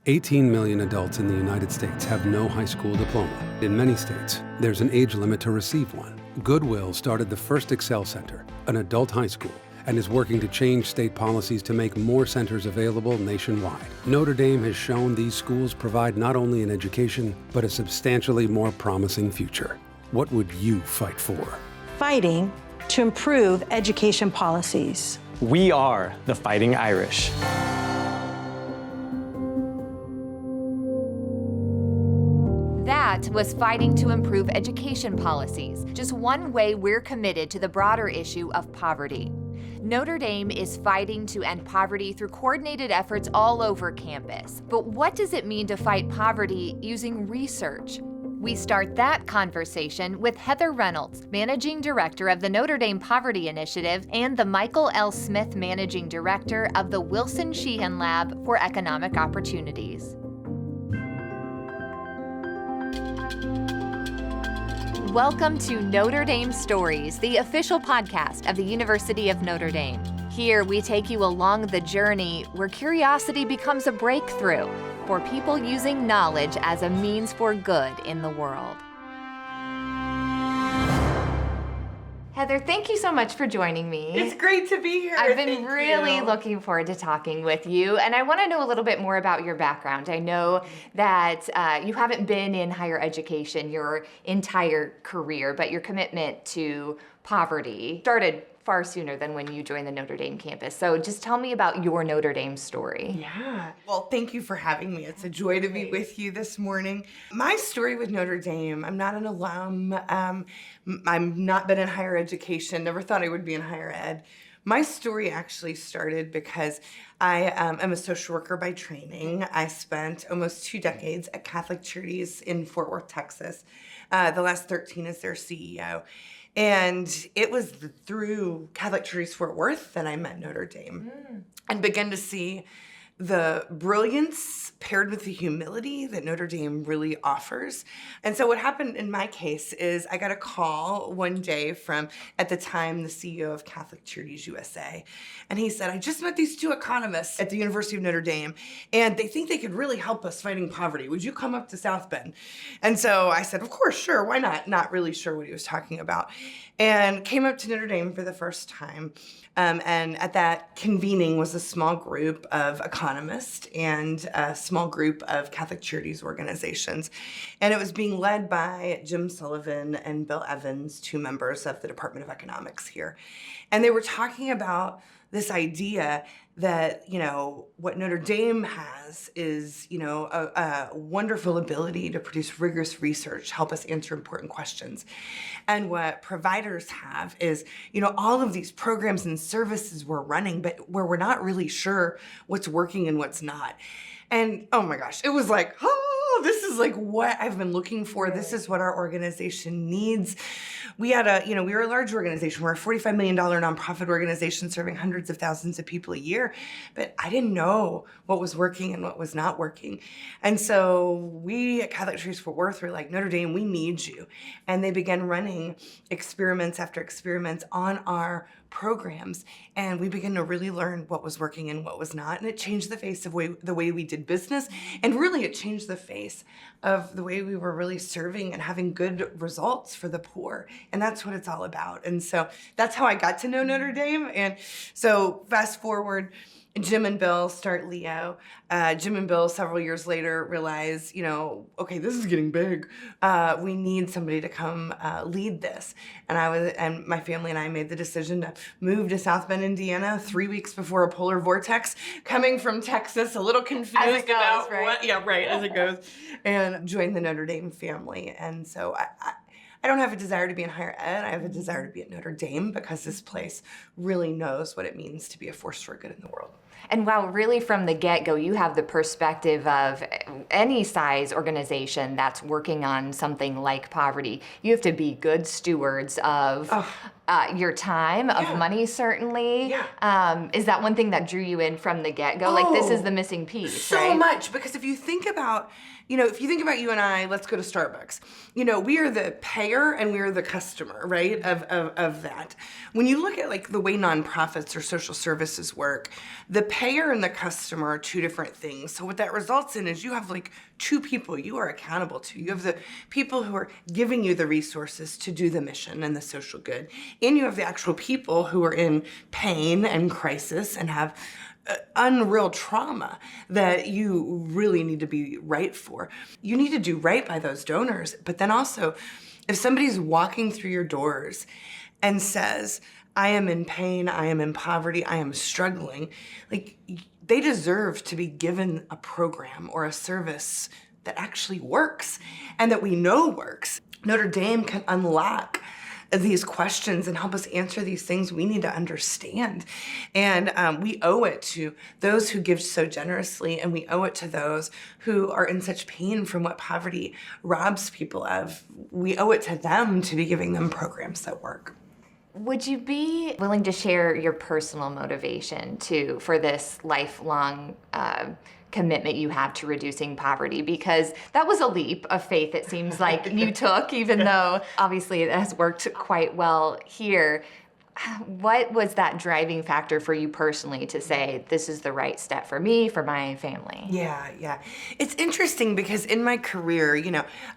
18 million adults in the United States have no high school diploma. In many states, there's an age limit to receive one. Goodwill started the first Excel Center, an adult high school, and is working to change state policies to make more centers available nationwide. Notre Dame has shown these schools provide not only an education, but a substantially more promising future. What would you fight for? Fighting to improve education policies. We are the Fighting Irish. That was fighting to improve education policies, just one way we're committed to the broader issue of poverty. Notre Dame is fighting to end poverty through coordinated efforts all over campus. But what does it mean to fight poverty using research? We start that conversation with Heather Reynolds, Managing Director of the Notre Dame Poverty Initiative and the Michael L. Smith Managing Director of the Wilson Sheehan Lab for Economic Opportunities. Welcome to Notre Dame Stories, the official podcast of the University of Notre Dame. Here we take you along the journey where curiosity becomes a breakthrough for people using knowledge as a means for good in the world. Heather, thank you so much for joining me. It's great to be here. I've been really looking forward to talking with you, and I want to know a little bit more about your background. I know that you haven't been in higher education your entire career, but your commitment to poverty started far sooner than when you joined the Notre Dame campus. So just tell me about your Notre Dame story. Yeah. Well, thank you for having me. It's a joy to be with you this morning. My story with Notre Dame, I'm not an alum. I've not been in higher education, never thought I would be in higher ed. My story actually started because I am a social worker by training. I spent almost 2 decades at Catholic Charities in Fort Worth, Texas. The last 13 as their CEO. And it was through Catholic Charities Fort Worth that I met Notre Dame and began to see the brilliance paired with the humility that Notre Dame really offers. And so what happened in my case is I got a call one day from, at the time, the CEO of Catholic Charities USA. And he said, I just met these 2 economists at the University of Notre Dame, and they think they could really help us fighting poverty. Would you come up to South Bend? And so I said, of course, sure, why not? Not really sure what he was talking about. And came up to Notre Dame for the first time. And at that convening was a small group of economists and a small group of Catholic Charities organizations. And it was being led by Jim Sullivan and Bill Evans, 2 members of the Department of Economics here. And they were talking about this idea that, what Notre Dame has is, a wonderful ability to produce rigorous research, help us answer important questions. And what providers have is, all of these programs and services we're running, but where we're not really sure what's working and what's not. And oh my gosh, it was like, this is like what I've been looking for. This is what our organization needs. We had we were a large organization. We're a $45 million nonprofit organization serving hundreds of thousands of people a year. But I didn't know what was working and what was not working. And so we at Catholic Charities Fort Worth were like, Notre Dame, we need you. And they began running experiments after experiments on our programs, and we began to really learn what was working and what was not, and it changed the face of the way we did business, and really it changed the face of the way we were really serving and having good results for the poor, and that's what it's all about. And so that's how I got to know Notre Dame. And so fast forward, Jim and Bill start Leo. Jim and Bill several years later realize, okay, this is getting big. We need somebody to come lead this. And my family and I made the decision to move to South Bend, Indiana, 3 weeks before a polar vortex, coming from Texas, a little confused as it goes, about right? As it goes, and joined the Notre Dame family. And so I don't have a desire to be in higher ed. I have a desire to be at Notre Dame because this place really knows what it means to be a force for good in the world. And wow, really from the get-go, you have the perspective of any size organization that's working on something like poverty. You have to be good stewards of your time, of money, certainly. Yeah. Is that one thing that drew you in from the get-go? Like, this is the missing piece, so right? much, because if you think about you and I, let's go to Starbucks. We are the payer and we are the customer, right, of that. When you look at like the way nonprofits or social services work, the payer and the customer are two different things. So what that results in is you have like two people you are accountable to. You have the people who are giving you the resources to do the mission and the social good. And you have the actual people who are in pain and crisis and have unreal trauma that you really need to be right for. You need to do right by those donors. But then also, if somebody's walking through your doors and says, I am in pain, I am in poverty, I am struggling, like, they deserve to be given a program or a service that actually works and that we know works. Notre Dame can unlock these questions and help us answer these things we need to understand. And we owe it to those who give so generously, and we owe it to those who are in such pain from what poverty robs people of. We owe it to them to be giving them programs that work. Would you be willing to share your personal motivation for this lifelong commitment you have to reducing poverty? Because that was a leap of faith, it seems like you took, even though obviously it has worked quite well here. What was that driving factor for you personally to say, this is the right step for me, for my family? Yeah. It's interesting because in my career,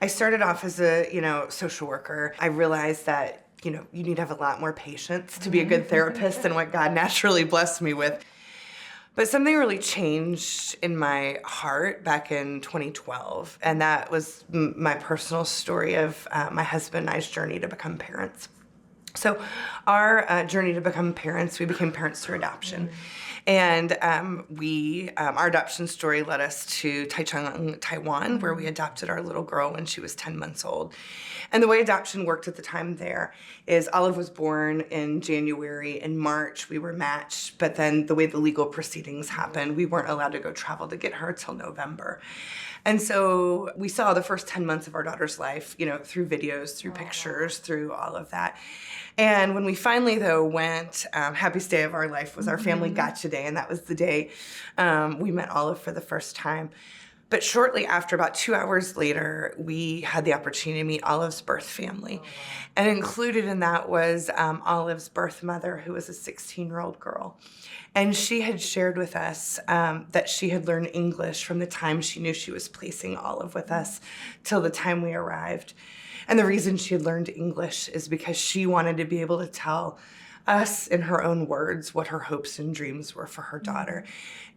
I started off as a, social worker. I realized that you need to have a lot more patience to be a good therapist than what God naturally blessed me with. But something really changed in my heart back in 2012, and that was my personal story of my husband and I's journey to become parents. So our journey to become parents, we became parents through adoption. And our adoption story led us to Taichung, Taiwan, where we adopted our little girl when she was 10 months old. And the way adoption worked at the time there is Olive was born in January. In March, we were matched. But then the way the legal proceedings happened, we weren't allowed to go travel to get her till November. And so we saw the first 10 months of our daughter's life, through videos, through pictures, through all of that. And when we finally, though, went, happiest day of our life was our family gotcha day, and that was the day we met Olive for the first time. But shortly after, about 2 hours later, we had the opportunity to meet Olive's birth family. And included in that was Olive's birth mother, who was a 16-year-old girl. And she had shared with us that she had learned English from the time she knew she was placing Olive with us till the time we arrived. And the reason she had learned English is because she wanted to be able to tell us in her own words what her hopes and dreams were for her daughter.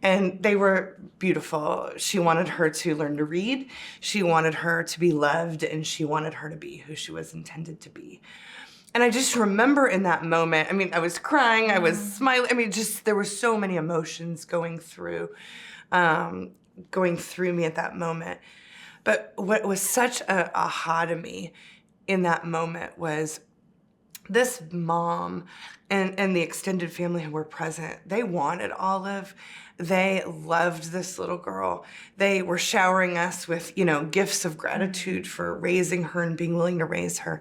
And they were beautiful. She wanted her to learn to read, she wanted her to be loved, and she wanted her to be who she was intended to be. And I just remember in that moment, I was crying, I was smiling, there were so many emotions going through me at that moment. But what was such a aha to me in that moment was this mom and the extended family who were present, they wanted Olive. They loved this little girl. They were showering us with, gifts of gratitude for raising her and being willing to raise her.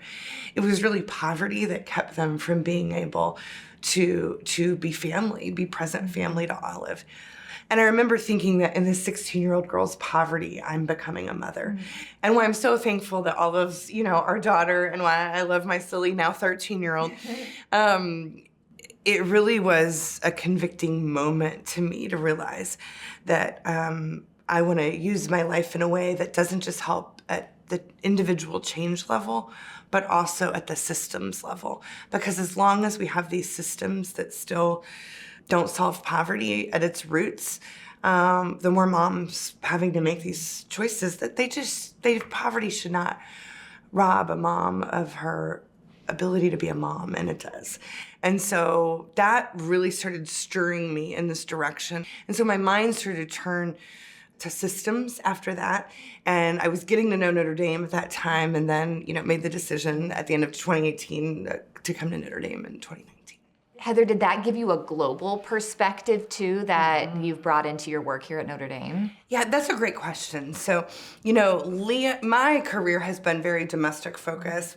It was really poverty that kept them from being able to be family, be present family to Olive. And I remember thinking that in this 16-year-old girl's poverty, I'm becoming a mother. And why I'm so thankful that Olive's, our daughter, and why I love my silly now 13-year-old, it really was a convicting moment to me to realize that I want to use my life in a way that doesn't just help at the individual change level, but also at the systems level. Because as long as we have these systems that still don't solve poverty at its roots, the more moms having to make these choices that poverty should not rob a mom of her ability to be a mom, and it does. And so that really started stirring me in this direction. And so my mind started to turn to systems after that. And I was getting to know Notre Dame at that time, and then, made the decision at the end of 2018 to come to Notre Dame in 2019. Heather, did that give you a global perspective too that you've brought into your work here at Notre Dame? Yeah, that's a great question. So, my career has been very domestic focused.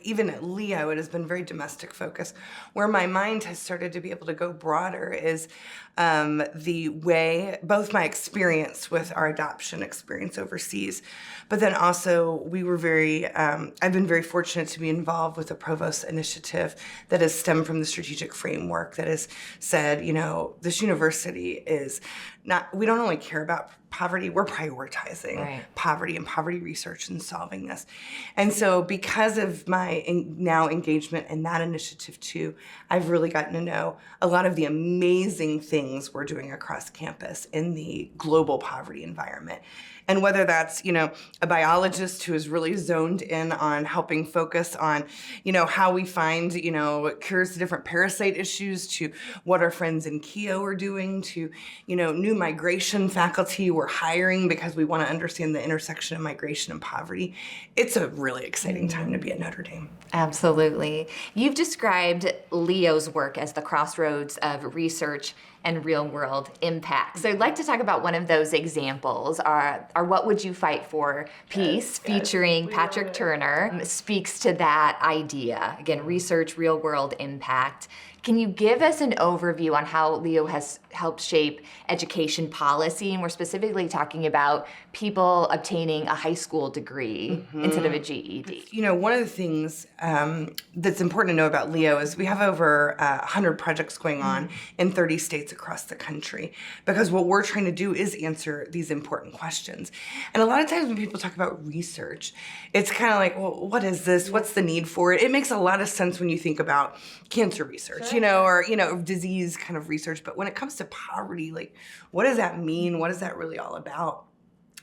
Even at Leo, it has been very domestic focused. Where my mind has started to be able to go broader is the way, both my experience with our adoption experience overseas, but then also I've been very fortunate to be involved with the Provost Initiative that has stemmed from the strategic framework that has said, this university is we don't only care about poverty, we're prioritizing poverty and poverty research and solving this. And so because of my now engagement in that initiative too, I've really gotten to know a lot of the amazing things we're doing across campus in the global poverty environment. And whether that's, a biologist who is really zoned in on helping focus on, how we find, cures to different parasite issues, to what our friends in Keough are doing, to, new migration faculty we're hiring because we want to understand the intersection of migration and poverty. It's a really exciting time to be at Notre Dame. Absolutely. You've described Leo's work as the crossroads of research and real-world impact. So I'd like to talk about one of those examples. Our What Would You Fight For piece featuring Patrick Turner speaks to that idea. Again, research, real-world impact. Can you give us an overview on how Leo has helped shape education policy? And we're specifically talking about people obtaining a high school degree instead of a GED. One of the things that's important to know about Leo is we have over 100 projects going on in 30 states across the country, because what we're trying to do is answer these important questions. And a lot of times when people talk about research, it's kind of like, well, what is this? What's the need for it? It makes a lot of sense when you think about cancer research, or disease kind of research. But when it comes to poverty, like, what does that mean? What is that really all about?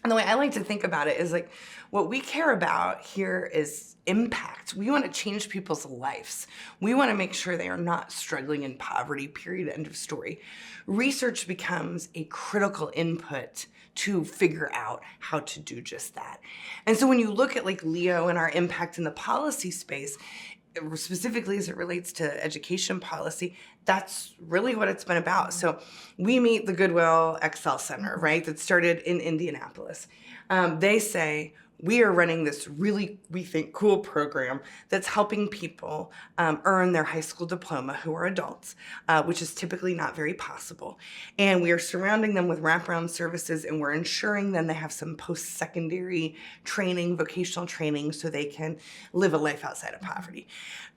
And the way I like to think about it is like, what we care about here is impact. We want to change people's lives. We want to make sure they are not struggling in poverty, period, end of story. Research becomes a critical input to figure out how to do just that. And so when you look at like Leo and our impact in the policy space, specifically as it relates to education policy, that's really what it's been about. So we meet the Goodwill Excel Center, right, that started in Indianapolis. They say, we are running this really, we think, cool program that's helping people earn their high school diploma who are adults, which is typically not very possible. And we are surrounding them with wraparound services, and we're ensuring then they have some post-secondary training, vocational training, so they can live a life outside of poverty.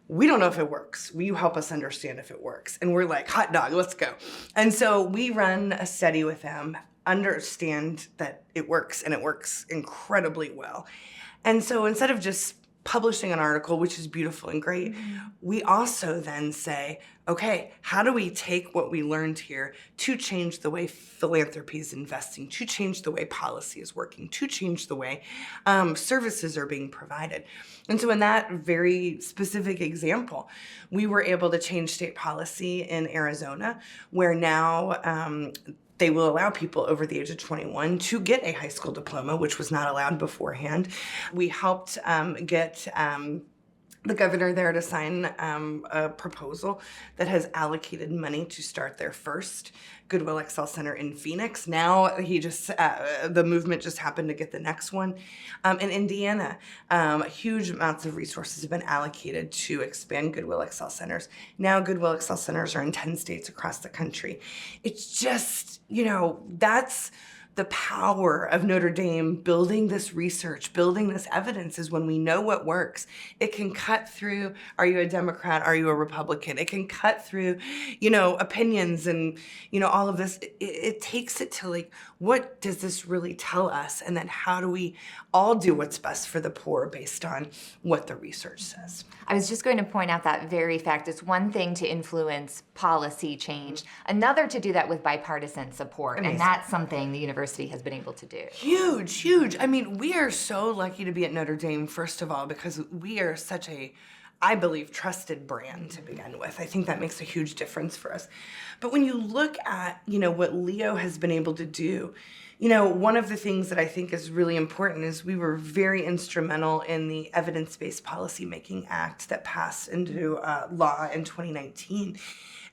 We don't know if it works. Will you help us understand if it works? And we're like, hot dog, let's go. And so we run a study with them, understand that it works, and it works incredibly well. And so instead of just publishing an article, which is beautiful and great, we also then say, okay, how do we take what we learned here to change the way philanthropy is investing, to change the way policy is working, to change the way services are being provided? And so in that very specific example, we were able to change state policy in Arizona, where now they will allow people over the age of 21 to get a high school diploma, which was not allowed beforehand. We helped get the governor there to sign a proposal that has allocated money to start their first Goodwill Excel Center in Phoenix. Now the movement just happened to get the next one. In Indiana, huge amounts of resources have been allocated to expand Goodwill Excel Centers. Now Goodwill Excel Centers are in 10 states across the country. It's just, that's the power of Notre Dame building this research, building this evidence, is when we know what works. It can cut through, are you a Democrat, are you a Republican? It can cut through, opinions and, all of this. It takes it to like, what does this really tell us? And then how do we all do what's best for the poor based on what the research says? I was just going to point out that very fact. It's one thing to influence policy change, another to do that with bipartisan support. Amazing. And that's something the university has been able to do. Huge, huge. I mean, we are so lucky to be at Notre Dame, first of all, because we are such a, I believe, trusted brand to begin with. I think that makes a huge difference for us. But when you look at, what Leo has been able to do, one of the things that I think is really important is we were very instrumental in the Evidence-Based Policymaking Act that passed into law in 2019.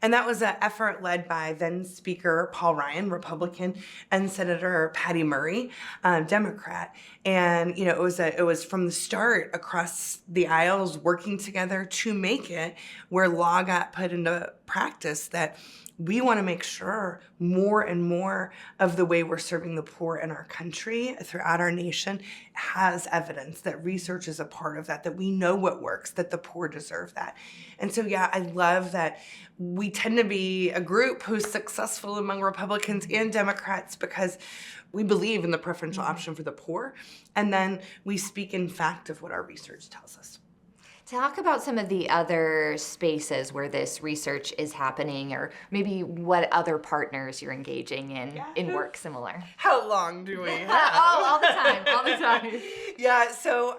And that was an effort led by then Speaker Paul Ryan, Republican, and Senator Patty Murray, Democrat. And it was from the start across the aisles working together to make it where law got put into practice that we want to make sure more and more of the way we're serving the poor in our country throughout our nation has evidence, that research is a part of that, that we know what works, that the poor deserve that. And so, yeah, I love that we tend to be a group who's successful among Republicans and Democrats because we believe in the preferential option for the poor, and then we speak in fact of what our research tells us. Talk about some of the other spaces where this research is happening, or maybe what other partners you're engaging in work similar. How long do we have? all the time. Yeah, so,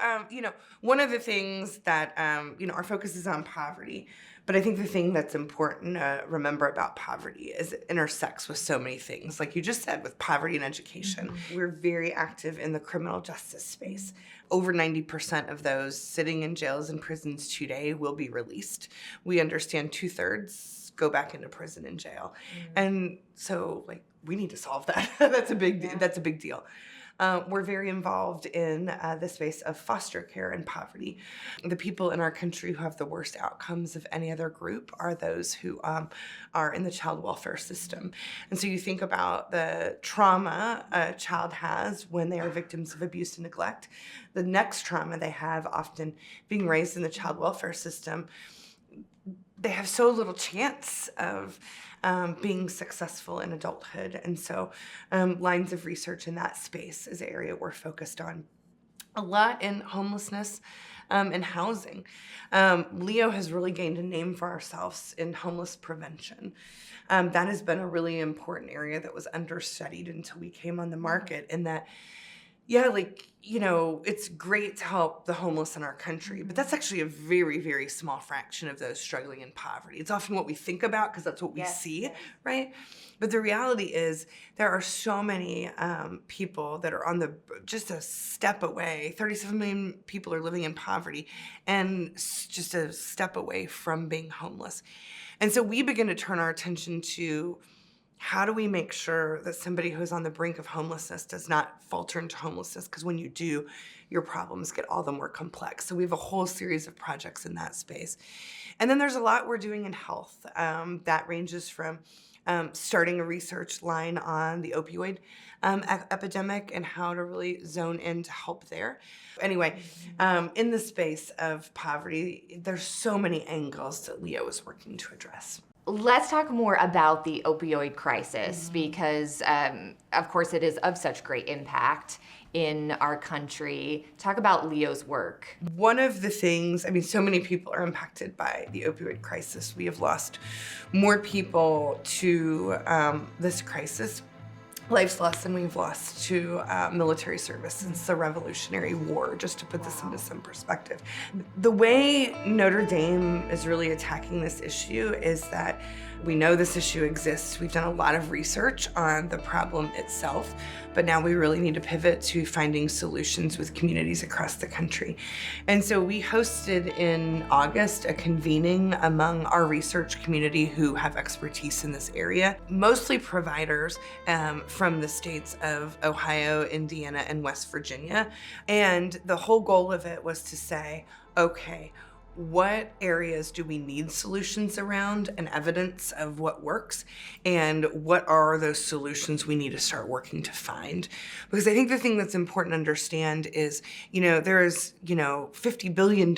one of the things that, our focus is on poverty. But I think the thing that's important to remember about poverty is it intersects with so many things. Like you just said, with poverty and education. We're very active in the criminal justice space. Over 90% of those sitting in jails and prisons today will be released. We understand 2/3 go back into prison and jail. And so, we need to solve that. That's a big deal. We're very involved in the space of foster care and poverty. The people in our country who have the worst outcomes of any other group are those who are in the child welfare system. And so you think about the trauma a child has when they are victims of abuse and neglect. The next trauma they have, often being raised in the child welfare system, they have so little chance of being successful in adulthood. And so lines of research in that space is an area we're focused on. A lot in homelessness and housing. Leo has really gained a name for ourselves in homeless prevention. That has been a really important area that was understudied until we came on the market, in that it's great to help the homeless in our country, but that's actually a very, very small fraction of those struggling in poverty. It's often what we think about because that's what we see, right? But the reality is there are so many people that are on just a step away. 37 million people are living in poverty and just a step away from being homeless. And so we begin to turn our attention to, how do we make sure that somebody who's on the brink of homelessness does not falter into homelessness? Because when you do, your problems get all the more complex. So we have a whole series of projects in that space. And then there's a lot we're doing in health. That ranges from starting a research line on the opioid epidemic and how to really zone in to help there. Anyway, in the space of poverty, there's so many angles that Leo is working to address. Let's talk more about the opioid crisis because, of course, it is of such great impact in our country. Talk about Leo's work. One of the things, so many people are impacted by the opioid crisis. We have lost more people to this crisis, life's lost, than we've lost to military service since the Revolutionary War, just to put this into some perspective. The way Notre Dame is really attacking this issue is that we know this issue exists. We've done a lot of research on the problem itself, but now we really need to pivot to finding solutions with communities across the country. And so we hosted in August a convening among our research community who have expertise in this area, mostly providers from the states of Ohio, Indiana, and West Virginia. And the whole goal of it was to say, okay, what areas do we need solutions around and evidence of what works, and what are those solutions we need to start working to find? Because I think the thing that's important to understand is, there is, $50 billion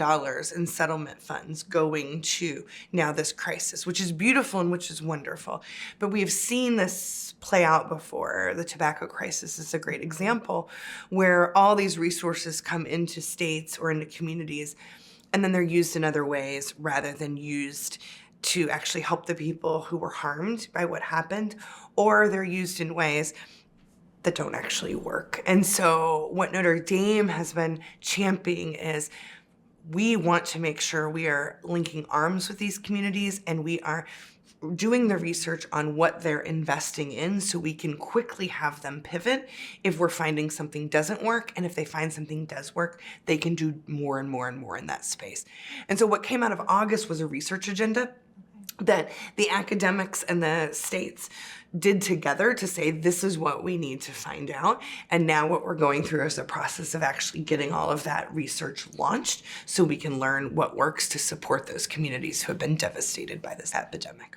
in settlement funds going to now this crisis, which is beautiful and which is wonderful. But we have seen this play out before. The tobacco crisis is a great example where all these resources come into states or into communities, and then they're used in other ways rather than used to actually help the people who were harmed by what happened, or they're used in ways that don't actually work. And so what Notre Dame has been championing is we want to make sure we are linking arms with these communities, and we are doing the research on what they're investing in so we can quickly have them pivot if we're finding something doesn't work. And if they find something does work, they can do more and more and more in that space. And so what came out of August was a research agenda that the academics and the states did together to say, this is what we need to find out. And now what we're going through is a process of actually getting all of that research launched so we can learn what works to support those communities who have been devastated by this epidemic.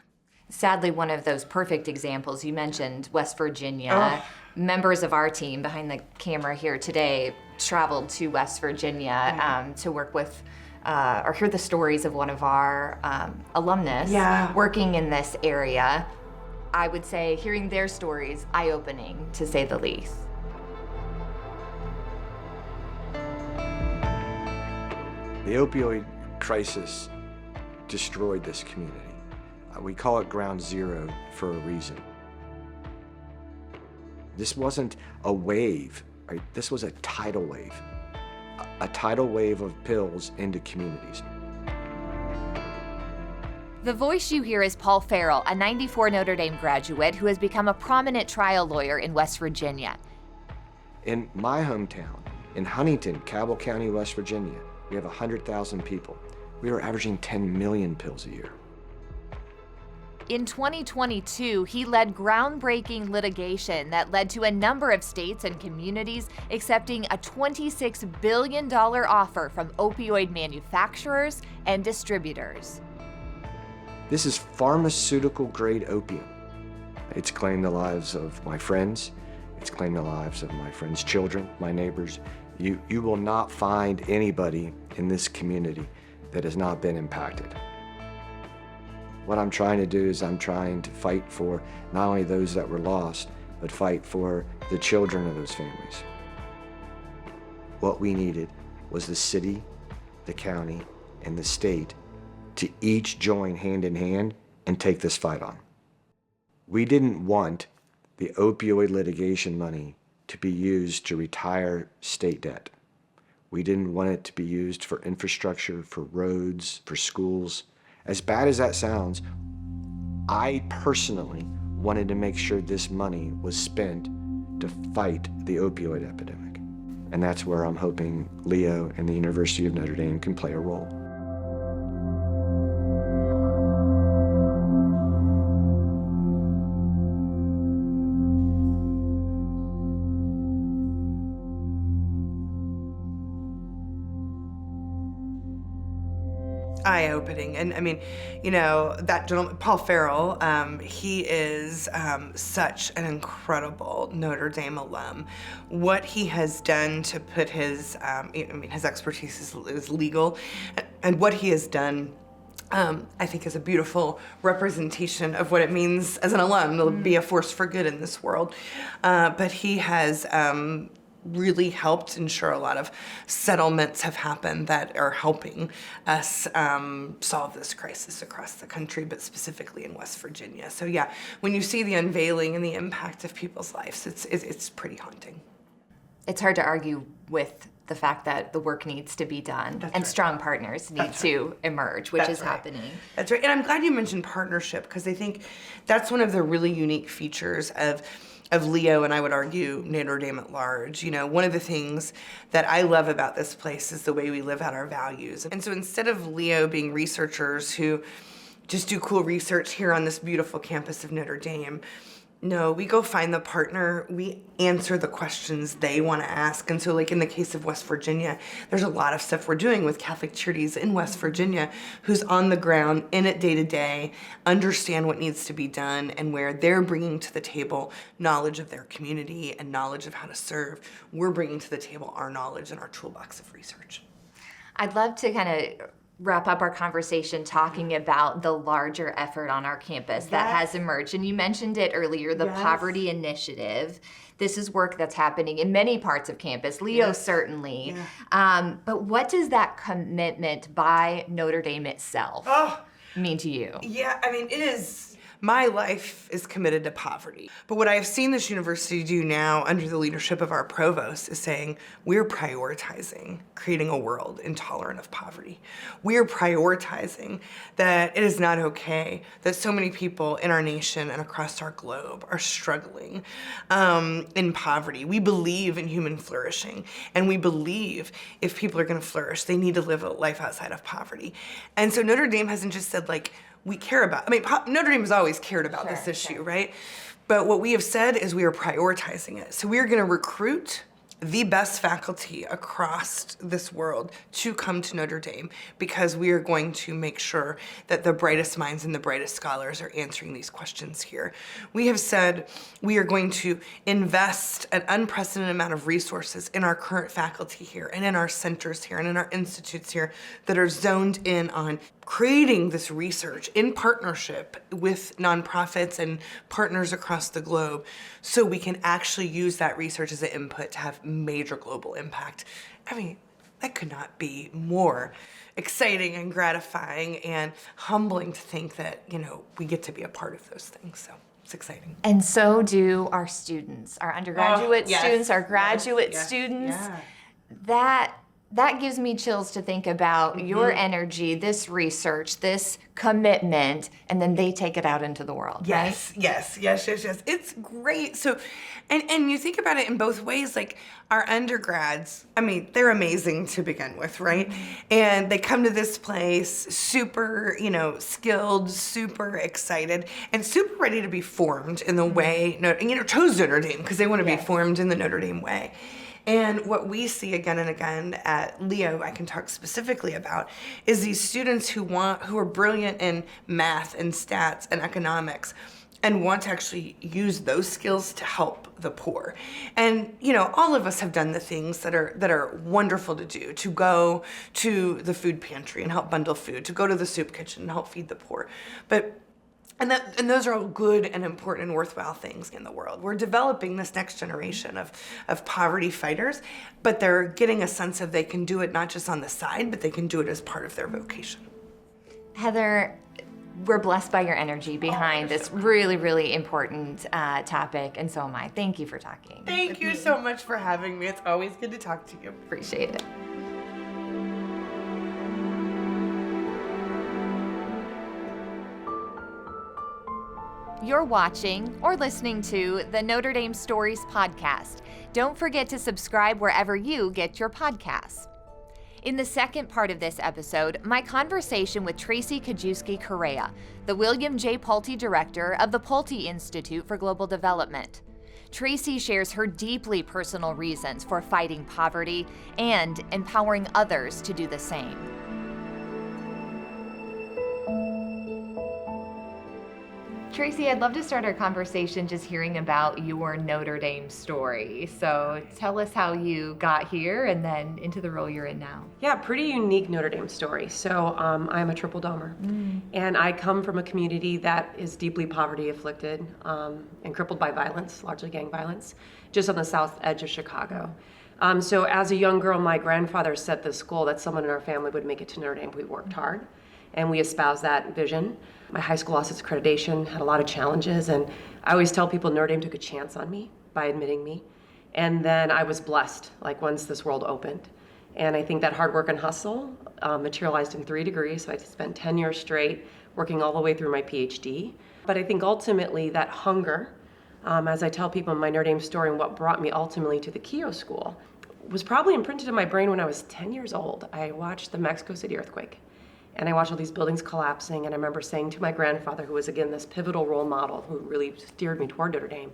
Sadly, one of those perfect examples, you mentioned West Virginia. Members of our team behind the camera here today traveled to West Virginia to work with or hear the stories of one of our alumnus working in this area. I would say hearing their stories, eye-opening to say the least. The opioid crisis destroyed this community. We call it ground zero for a reason. This wasn't a wave, right? This was a tidal wave. A tidal wave of pills into communities. The voice you hear is Paul Farrell, a '94 Notre Dame graduate who has become a prominent trial lawyer in West Virginia. In my hometown, in Huntington, Cabell County, West Virginia, we have 100,000 people. We are averaging 10 million pills a year. In 2022, he led groundbreaking litigation that led to a number of states and communities accepting a $26 billion offer from opioid manufacturers and distributors. This is pharmaceutical grade opium. It's claimed the lives of my friends. It's claimed the lives of my friends' children, my neighbors. You will not find anybody in this community that has not been impacted. What I'm trying to do is I'm trying to fight for not only those that were lost, but fight for the children of those families. What we needed was the city, the county, and the state to each join hand in hand and take this fight on. We didn't want the opioid litigation money to be used to retire state debt. We didn't want it to be used for infrastructure, for roads, for schools. As bad as that sounds, I personally wanted to make sure this money was spent to fight the opioid epidemic. And that's where I'm hoping Leo and the University of Notre Dame can play a role. Eye-opening. And I mean, you know, that gentleman, Paul Farrell, he is such an incredible Notre Dame alum. What he has done to put his, his expertise is legal, and what he has done I think is a beautiful representation of what it means as an alum to be a force for good in this world. But he has really helped ensure a lot of settlements have happened that are helping us solve this crisis across the country, but specifically in West Virginia. So yeah, when you see the unveiling and the impact of people's lives, it's pretty haunting. It's hard to argue with the fact that the work needs to be done. That's and right. strong partners need to emerge, which is happening. That's right. And I'm glad you mentioned partnership, because I think that's one of the really unique features of Leo, and I would argue Notre Dame at large. You know, one of the things that I love about this place is the way we live out our values. And so instead of Leo being researchers who just do cool research here on this beautiful campus of Notre Dame, no, we go find the partner, we answer the questions they want to ask. And so like in the case of West Virginia, there's a lot of stuff we're doing with Catholic Charities in West Virginia who's on the ground, in it day to day, understand what needs to be done, and where they're bringing to the table knowledge of their community and knowledge of how to serve. We're bringing to the table our knowledge and our toolbox of research. I'd love to kind of wrap up our conversation talking about the larger effort on our campus that has emerged. And you mentioned it earlier, the Poverty Initiative. This is work that's happening in many parts of campus, Leo certainly. But what does that commitment by Notre Dame itself mean to you? Yeah, I mean, it is. My life is committed to poverty. But what I have seen this university do now under the leadership of our provost is saying we're prioritizing creating a world intolerant of poverty. We're prioritizing that it is not okay that so many people in our nation and across our globe are struggling in poverty. We believe in human flourishing, and we believe if people are gonna flourish, they need to live a life outside of poverty. And so Notre Dame hasn't just said like, we care about. I mean, Notre Dame has always cared about this issue, right? But what we have said is we are prioritizing it. So we are going to recruit the best faculty across this world to come to Notre Dame, because we are going to make sure that the brightest minds and the brightest scholars are answering these questions here. We have said we are going to invest an unprecedented amount of resources in our current faculty here and in our centers here and in our institutes here that are zoned in on creating this research in partnership with nonprofits and partners across the globe, so we can actually use that research as an input to have major global impact. I mean, that could not be more exciting and gratifying and humbling to think that, we get to be a part of those things. So it's exciting. And so do our students, our undergraduate students, our graduate students. Yeah. That gives me chills to think about your energy, this research, this commitment, and then they take it out into the world, right? Yes. It's great. So, and you think about it in both ways, like our undergrads, I mean, they're amazing to begin with, right? And they come to this place super, skilled, super excited, and super ready to be formed in the way, chose Notre Dame because they want to be formed in the Notre Dame way. And what we see again and again at Leo, I can talk specifically about, is these students who are brilliant in math and stats and economics and want to actually use those skills to help the poor. And, all of us have done the things that are wonderful to do, to go to the food pantry and help bundle food, to go to the soup kitchen and help feed the poor. And those are all good and important and worthwhile things in the world. We're developing this next generation of poverty fighters, but they're getting a sense of they can do it not just on the side, but they can do it as part of their vocation. Heather, we're blessed by your energy behind this really, really important topic, and so am I. Thank you for talking. Thank you so much for having me. It's always good to talk to you. Appreciate it. You're watching or listening to the Notre Dame Stories podcast. Don't forget to subscribe wherever you get your podcasts. In the second part of this episode, my conversation with Tracy Kijewski-Correa, the William J. Pulte Director of the Pulte Institute for Global Development. Tracy shares her deeply personal reasons for fighting poverty and empowering others to do the same. Tracy, I'd love to start our conversation just hearing about your Notre Dame story. So tell us how you got here and then into the role you're in now. Yeah, pretty unique Notre Dame story. So I'm a triple domer, and I come from a community that is deeply poverty afflicted and crippled by violence, largely gang violence, just on the south edge of Chicago. So as a young girl, my grandfather set this goal that someone in our family would make it to Notre Dame. We worked hard, and we espoused that vision. My high school lost its accreditation, had a lot of challenges, and I always tell people Notre Dame took a chance on me by admitting me. And then I was blessed, once this world opened. And I think that hard work and hustle materialized in 3 degrees, so I spent 10 years straight working all the way through my PhD. But I think ultimately that hunger, as I tell people in my Notre Dame story and what brought me ultimately to the Keough School, was probably imprinted in my brain when I was 10 years old. I watched the Mexico City earthquake. And I watched all these buildings collapsing, and I remember saying to my grandfather, who was again this pivotal role model who really steered me toward Notre Dame,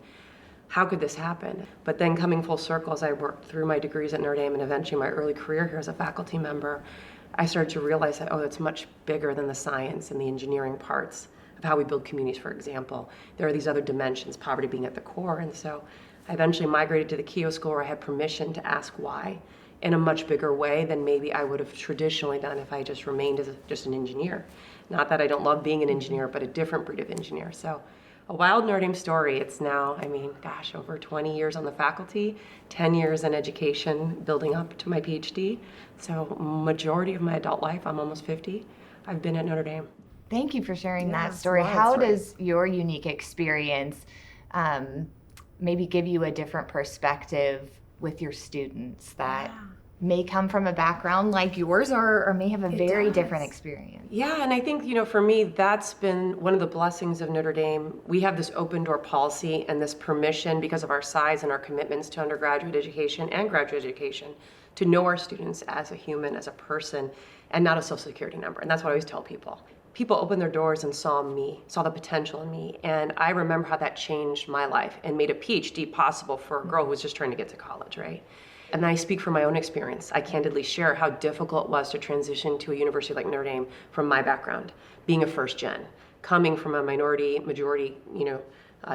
how could this happen? But then coming full circle as I worked through my degrees at Notre Dame and eventually my early career here as a faculty member, I started to realize that, it's much bigger than the science and the engineering parts of how we build communities, for example. There are these other dimensions, poverty being at the core. And so I eventually migrated to the Keough School, where I had permission to ask why, in a much bigger way than maybe I would have traditionally done if I just remained as just an engineer. Not that I don't love being an engineer, but a different breed of engineer. So a wild Notre Dame story. It's now, over 20 years on the faculty, 10 years in education, building up to my PhD. So majority of my adult life, I'm almost 50, I've been at Notre Dame. Thank you for sharing that story. How does your unique experience maybe give you a different perspective with your students that may come from a background like yours or may have a very different experience? Yeah, and I think, for me, that's been one of the blessings of Notre Dame. We have this open door policy and this permission, because of our size and our commitments to undergraduate education and graduate education, to know our students as a human, as a person, and not a social security number. And that's what I always tell people. people opened their doors and saw me, saw the potential in me. And I remember how that changed my life and made a PhD possible for a girl who was just trying to get to college, right? And I speak from my own experience. I candidly share how difficult it was to transition to a university like Notre Dame from my background, being a first gen, coming from a majority,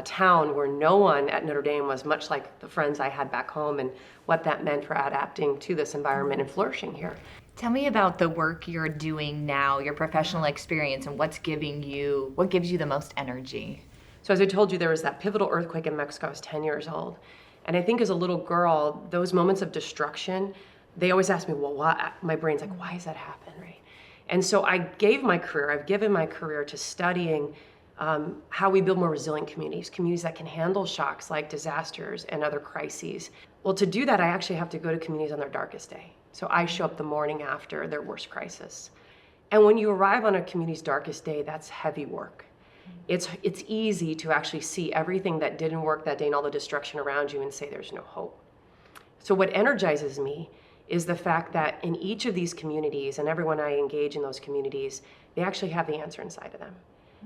town where no one at Notre Dame was much like the friends I had back home, and what that meant for adapting to this environment and flourishing here. Tell me about the work you're doing now, your professional experience, and what gives you the most energy? So as I told you, there was that pivotal earthquake in Mexico. I was 10 years old. And I think as a little girl, those moments of destruction, they always ask me, well, why? My brain's like, why does that happen, right? And so I've given my career to studying how we build more resilient communities that can handle shocks like disasters and other crises. Well, to do that, I actually have to go to communities on their darkest day. So I show up the morning after their worst crisis. And when you arrive on a community's darkest day, that's heavy work. It's easy to actually see everything that didn't work that day and all the destruction around you and say there's no hope. So what energizes me is the fact that in each of these communities, and everyone I engage in those communities, they actually have the answer inside of them.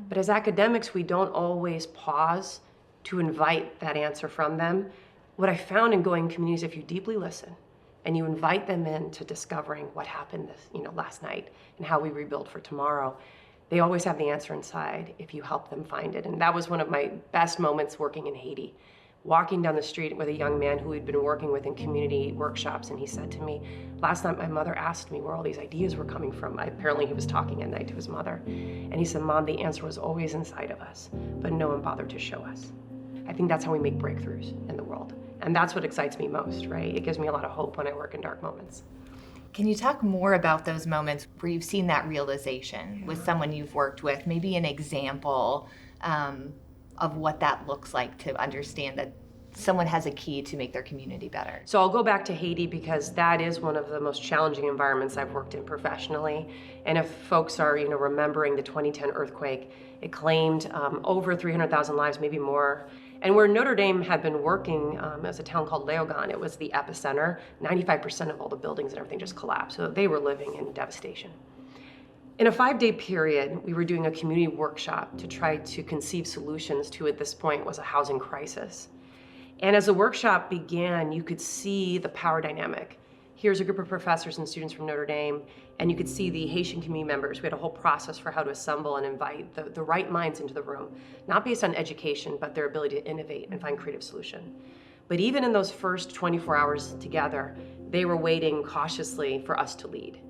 But as academics, we don't always pause to invite that answer from them. What I found in going communities, if you deeply listen and you invite them into discovering what happened last night and how we rebuild for tomorrow, they always have the answer inside if you help them find it. And that was one of my best moments working in Haiti. Walking down the street with a young man who we'd been working with in community workshops, and he said to me, last night my mother asked me where all these ideas were coming from. Apparently he was talking at night to his mother. And he said, Mom, the answer was always inside of us, but no one bothered to show us. I think that's how we make breakthroughs in the world. And that's what excites me most, right? It gives me a lot of hope when I work in dark moments. Can you talk more about those moments where you've seen that realization with someone you've worked with? Maybe an example of what that looks like to understand that someone has a key to make their community better. So I'll go back to Haiti because that is one of the most challenging environments I've worked in professionally. And if folks are, remembering the 2010 earthquake, it claimed over 300,000 lives, maybe more. And where Notre Dame had been working as a town called Léogâne, it was the epicenter. 95% of all the buildings and everything just collapsed. So they were living in devastation. In a 5-day period, we were doing a community workshop to try to conceive solutions to, at this point, was a housing crisis. And as the workshop began, you could see the power dynamic. Here's a group of professors and students from Notre Dame, and you could see the Haitian community members. We had a whole process for how to assemble and invite the right minds into the room, not based on education, but their ability to innovate and find creative solution. But even in those first 24 hours together, they were waiting cautiously for us to lead.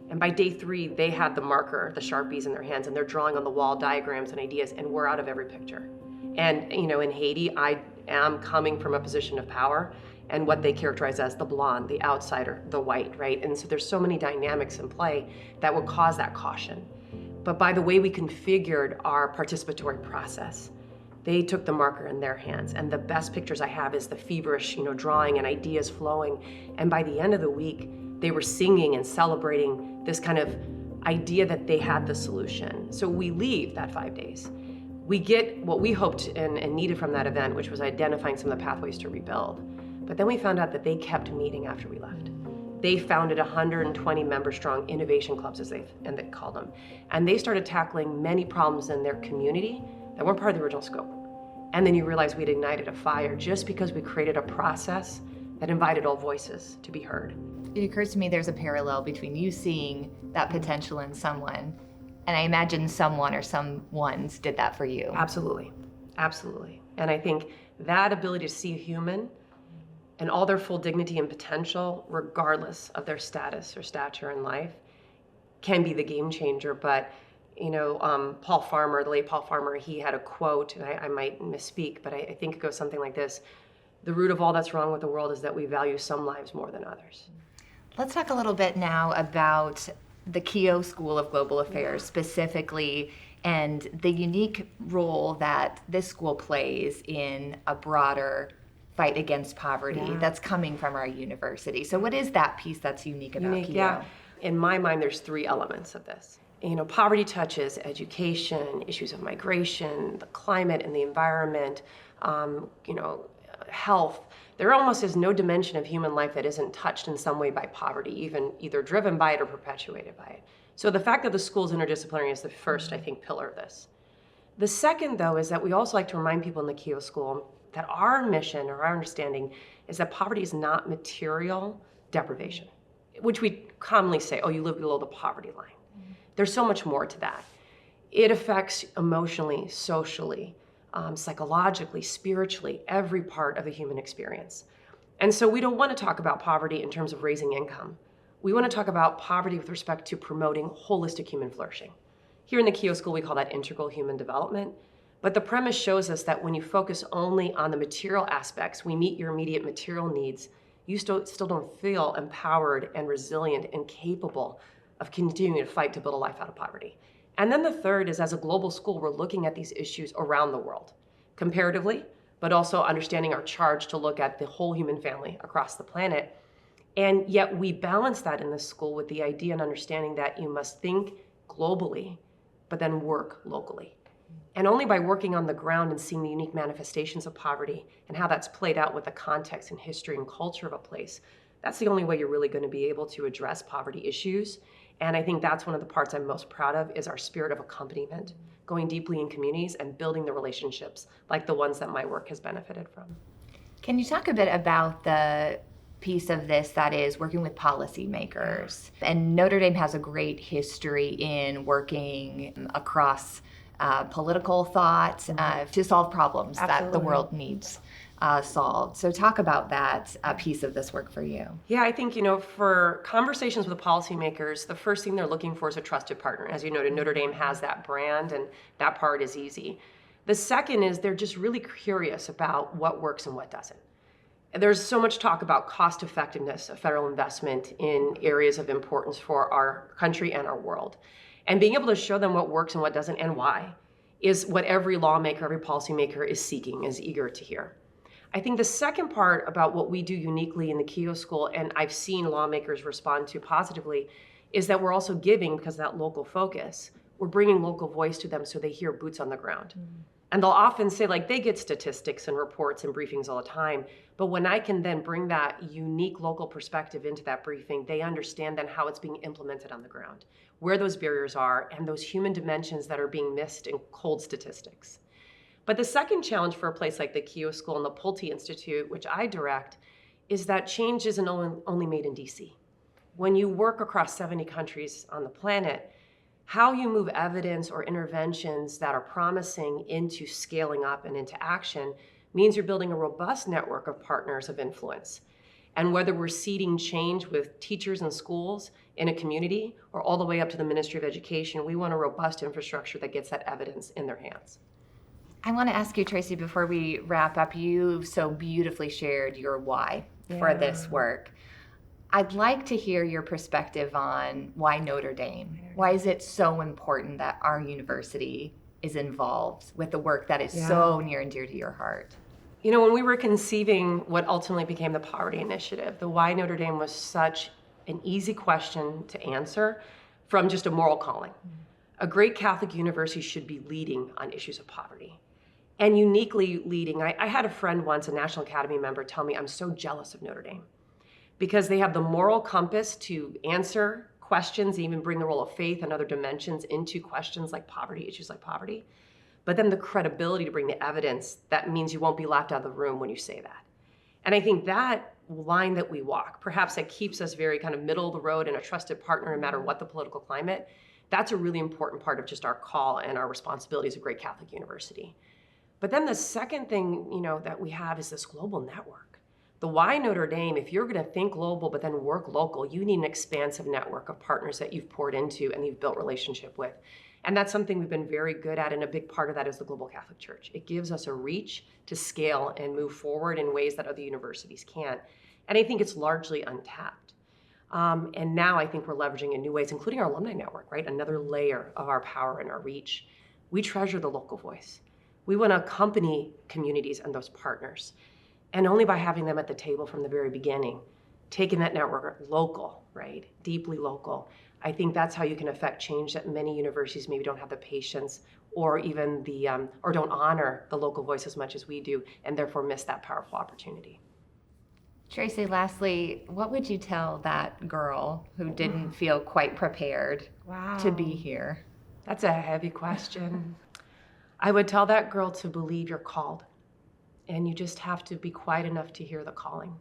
And by day 3, they had the marker, the Sharpies in their hands, and they're drawing on the wall diagrams and ideas, and we're out of every picture. And in Haiti, I am coming from a position of power, and what they characterize as the blonde, the outsider, the white, right? And so there's so many dynamics in play that would cause that caution. But by the way we configured our participatory process, they took the marker in their hands. And the best pictures I have is the feverish, drawing and ideas flowing. And by the end of the week, they were singing and celebrating this kind of idea that they had the solution. So we leave that 5 days. We get what we hoped and needed from that event, which was identifying some of the pathways to rebuild. But then we found out that they kept meeting after we left. They founded 120 member-strong innovation clubs, as they called them. And they started tackling many problems in their community that weren't part of the original scope. And then you realize we'd ignited a fire just because we created a process that invited all voices to be heard. It occurs to me there's a parallel between you seeing that potential in someone, and I imagine someone or some ones did that for you. Absolutely, absolutely. And I think that ability to see a human and all their full dignity and potential, regardless of their status or stature in life, can be the game changer. But, Paul Farmer, the late Paul Farmer, he had a quote, and I might misspeak, but I think it goes something like this: the root of all that's wrong with the world is that we value some lives more than others. Let's talk a little bit now about the Keough School of Global Affairs specifically, and the unique role that this school plays in a broader fight against poverty that's coming from our university. So what is that piece that's unique about Keough? Yeah. In my mind, there's 3 elements of this. Poverty touches education, issues of migration, the climate and the environment, health. There almost is no dimension of human life that isn't touched in some way by poverty, either driven by it or perpetuated by it. So the fact that the school's interdisciplinary is the first, I think, pillar of this. The second, though, is that we also like to remind people in the Keough School that our mission or our understanding is that poverty is not material deprivation, which we commonly say, oh, you live below the poverty line. There's so much more to that. It affects emotionally, socially, psychologically, spiritually, every part of a human experience. And so we don't want to talk about poverty in terms of raising income. We want to talk about poverty with respect to promoting holistic human flourishing. Here in the Keough School, we call that integral human development. But the premise shows us that when you focus only on the material aspects, we meet your immediate material needs, you still don't feel empowered and resilient and capable of continuing to fight to build a life out of poverty. And then the third is, as a global school, we're looking at these issues around the world, comparatively, but also understanding our charge to look at the whole human family across the planet. And yet we balance that in this school with the idea and understanding that you must think globally, but then work locally. And only by working on the ground and seeing the unique manifestations of poverty and how that's played out with the context and history and culture of a place, that's the only way you're really going to be able to address poverty issues. And I think that's one of the parts I'm most proud of, is our spirit of accompaniment, going deeply in communities and building the relationships like the ones that my work has benefited from. Can you talk a bit about the piece of this that is working with policymakers? And Notre Dame has a great history in working across political thought to solve problems that the world needs solved. So talk about that piece of this work for you. Yeah, I think, for conversations with the policymakers, the first thing they're looking for is a trusted partner. As you noted, Notre Dame has that brand, and that part is easy. The second is they're just really curious about what works and what doesn't. There's so much talk about cost effectiveness of federal investment in areas of importance for our country and our world. And being able to show them what works and what doesn't and why is what every lawmaker, every policymaker is seeking, is eager to hear. I think the second part about what we do uniquely in the Keough School, and I've seen lawmakers respond to positively, is that we're also giving, because of that local focus, we're bringing local voice to them so they hear boots on the ground. And they'll often say, they get statistics and reports and briefings all the time, but when I can then bring that unique local perspective into that briefing, they understand then how it's being implemented on the ground, where those barriers are, and those human dimensions that are being missed in cold statistics. But the second challenge for a place like the Keough School and the Pulte Institute, which I direct, is that change isn't only made in DC. When you work across 70 countries on the planet, how you move evidence or interventions that are promising into scaling up and into action means you're building a robust network of partners of influence. And whether we're seeding change with teachers and schools in a community or all the way up to the Ministry of Education, we want a robust infrastructure that gets that evidence in their hands. I want to ask you, Tracy, before we wrap up, you so beautifully shared your why for this work. I'd like to hear your perspective on why Notre Dame. Why is it so important that our university is involved with the work that is so near and dear to your heart? When we were conceiving what ultimately became the Poverty Initiative, the why Notre Dame was such an easy question to answer from just a moral calling. A great Catholic university should be leading on issues of poverty. And uniquely leading, I had a friend once, a National Academy member, tell me, I'm so jealous of Notre Dame because they have the moral compass to answer questions, even bring the role of faith and other dimensions into questions like poverty, issues like poverty, but then the credibility to bring the evidence that means you won't be laughed out of the room when you say that. And I think that line that we walk, perhaps that keeps us very kind of middle of the road and a trusted partner no matter what the political climate, that's a really important part of just our call and our responsibility as a great Catholic university. But then the second thing, that we have is this global network. The why Notre Dame, if you're going to think global but then work local, you need an expansive network of partners that you've poured into and you've built relationship with. And that's something we've been very good at, and a big part of that is the Global Catholic Church. It gives us a reach to scale and move forward in ways that other universities can't. And I think it's largely untapped. And now I think we're leveraging in new ways, including our alumni network, right? Another layer of our power and our reach. We treasure the local voice. We want to accompany communities and those partners. And only by having them at the table from the very beginning, taking that network local, right? Deeply local. I think that's how you can affect change that many universities maybe don't have the patience or even or don't honor the local voice as much as we do, and therefore miss that powerful opportunity. Tracy, lastly, what would you tell that girl who didn't feel quite prepared to be here? That's a heavy question. I would tell that girl to believe you're called, and you just have to be quiet enough to hear the calling.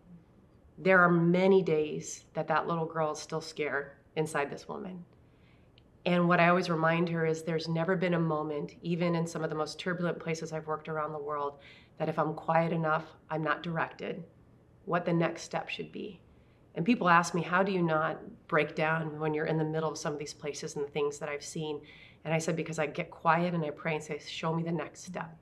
There are many days that little girl is still scared inside this woman. And what I always remind her is there's never been a moment, even in some of the most turbulent places I've worked around the world, that if I'm quiet enough, I'm not directed what the next step should be. And people ask me, how do you not break down when you're in the middle of some of these places and the things that I've seen? And I said, because I get quiet and I pray and say, show me the next step.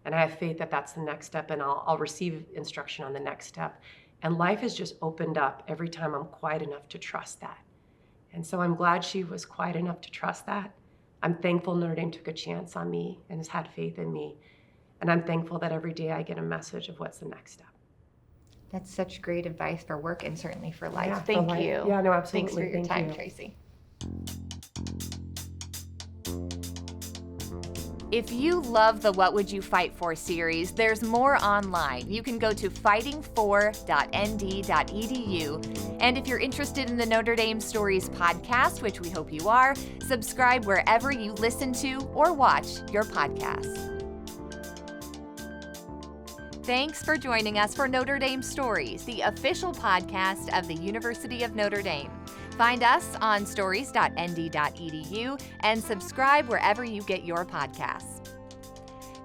And I have faith that that's the next step, and I'll receive instruction on the next step. And life has just opened up every time I'm quiet enough to trust that. And so I'm glad she was quiet enough to trust that. I'm thankful Notre Dame took a chance on me and has had faith in me. And I'm thankful that every day I get a message of what's the next step. That's such great advice for work and certainly for life. Yeah, Thank for life. you. Yeah, no, absolutely. Thanks for your Thank time, you. Tracy. If you love the What Would You Fight For series, there's more online. You can go to fighting4.nd.edu. And if you're interested in the Notre Dame Stories podcast, which we hope you are, subscribe wherever you listen to or watch your podcasts. Thanks for joining us for Notre Dame Stories, the official podcast of the University of Notre Dame. Find us on stories.nd.edu and subscribe wherever you get your podcasts.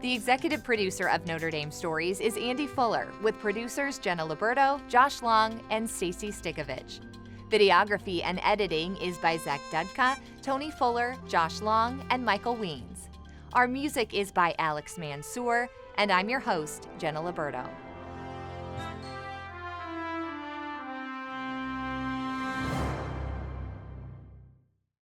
The executive producer of Notre Dame Stories is Andy Fuller, with producers Jenna Liberto, Josh Long, and Stacy Stikovich. Videography and editing is by Zach Dudka, Tony Fuller, Josh Long, and Michael Weens. Our music is by Alex Mansour, and I'm your host, Jenna Liberto.